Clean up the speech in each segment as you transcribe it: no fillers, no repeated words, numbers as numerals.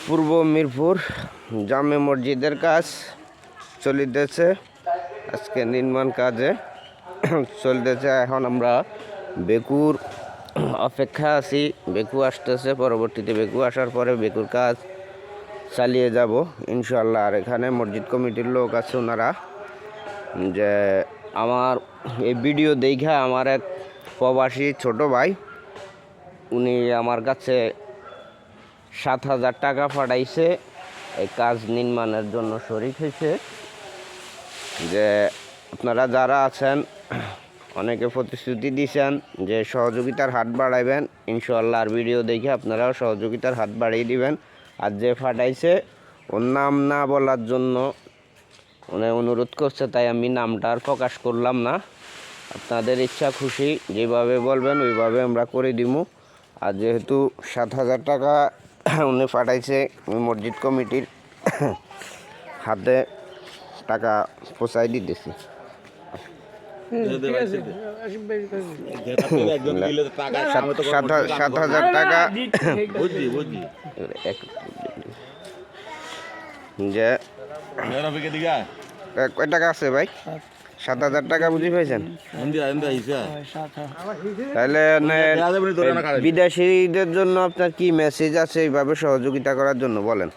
পূর্ব মিরপুর জামে মসজিদের কাজ চলিতেছে। আজকে নির্মাণ কাজে চলতেছে। এখন আমরা বেকুর অপেক্ষা আছি, বেকু আসতেছে, পরবর্তীতে বেকু আসার পরে বেকুর কাজ চালিয়ে যাব ইনশাল্লাহ। আর এখানে মসজিদ কমিটির লোক আছে, ওনারা যে আমার এই ভিডিও দেখা আমার এক প্রবাসী ছোট ভাই, উনি আমার কাছে 7,000 টাকা পাঠাইছে এই কাজ নির্মাণের জন্য শরীক হয়েছে। যে আপনারা যারা আছেন অনেকে প্রতিশ্রুতি দিয়েছেন যে সহযোগিতার হাত বাড়াইবেন, ইনশাআল্লাহ আর ভিডিও দেখে আপনারাও সহযোগিতার হাত বাড়িয়ে দিবেন। আর যে পাঠাইছে ওর নাম না বলার জন্য উনি অনুরোধ করছে, তাই আমি নামটা আর প্রকাশ করলাম না। আপনাদের ইচ্ছা খুশি যেভাবে বলবেন ওইভাবে আমরা করে দিব। আর যেহেতু 7,000 টাকা উনি পাঠাইছে, মসজিদ কমিটির হাতে টাকা পৌঁছাই দিতেছি। 7,000 টাকা যে কয় টাকা আছে ভাই? 7,000 টাকা বুঝি পাইছেন? তাহলে বিদেশিদের জন্য আপনার কি মেসেজ আছে এইভাবে সহযোগিতা করার জন্য বলেন?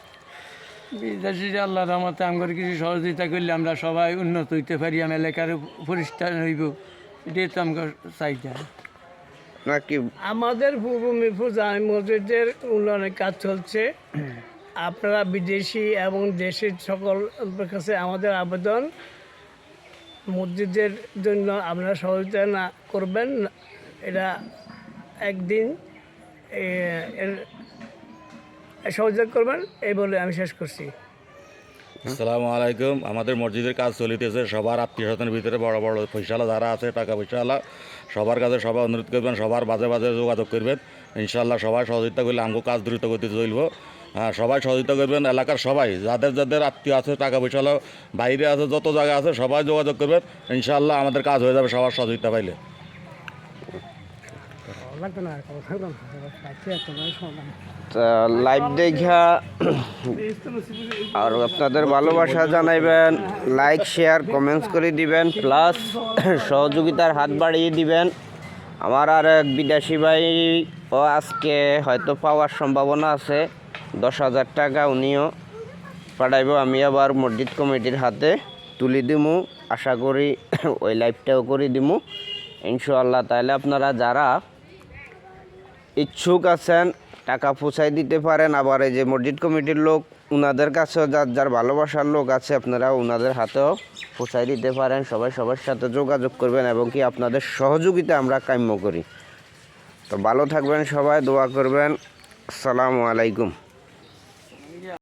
বিদেশিরা আল্লাহ রহমতে আমার কিছু সহযোগিতা করলে আমরা সবাই উন্নত হইতে পারি, আমার এলাকার পরিষ্কার হইব, এটাই তো আমাকে চাইতে। নাকি আমাদের পূর্ব মিরপুর জামে মসজিদের উন্নয়নের কাজ চলছে। আপনারা বিদেশি এবং দেশের সকল কাছে আমাদের আবেদন, মসজিদের জন্য আপনারা সহযোগিতা না করবেন, এটা একদিন সহযোগিতা করবেন, এই বলে আমি শেষ করছি। আসসালামু আলাইকুম। আমাদের মসজিদের কাজ চলিতেছে। সবার আত্মীয় স্বজনের ভিতরে বড় বড় পয়সাওয়ালা যারা আছে, টাকা পয়সাওয়ালা, সবার কাছে সবাই অনুরোধ করবেন, সবার বাজে বাজে যোগাযোগ করবেন। ইনশাল্লাহ সবাই সহযোগিতা করলে আমাকে কাজ দ্রুত গতিতে চলব। হ্যাঁ, সবাই সহযোগিতা করবেন। এলাকার সবাই যাদের যাদের আত্মীয় আছে, টাকা পয়সাওয়ালা বাইরে আছে, যত জায়গা আছে সবাই যোগাযোগ করবেন। ইনশাল্লাহ আমাদের কাজ হয়ে যাবে সবার সহযোগিতা পাইলে। লাইভ দেখা আর আপনাদের ভালোবাসা জানাইবেন, লাইক শেয়ার কমেন্টস করে দিবেন, প্লাস সহযোগিতার হাত বাড়িয়ে দিবেন। আমার আর এক বিদেশি ভাই ও আজকে হয়তো পাওয়ার সম্ভাবনা আছে 10,000 টাকা, উনিও পাঠাইব। আমি আবার মসজিদ কমিটির হাতে তুলে দিমু, আশা করি ওই লাইভটাও করে দিমু ইনশাআল্লাহ। তাহলে আপনারা যারা ইচ্ছুক আছেন টাকা পৌঁছাই দিতে পারেন। আবার এই যে মসজিদ কমিটির লোক, ওনাদের কাছেও যার যার ভালোবাসার লোক আছে, আপনারা ওনাদের হাতেও পৌঁছাই দিতে পারেন। সবাই সবার সাথে যোগাযোগ করবেন এবং কি আপনাদের সহযোগিতা আমরা কাম্য করি। তো ভালো থাকবেন সবাই, দোয়া করবেন। আসসালামু আলাইকুম।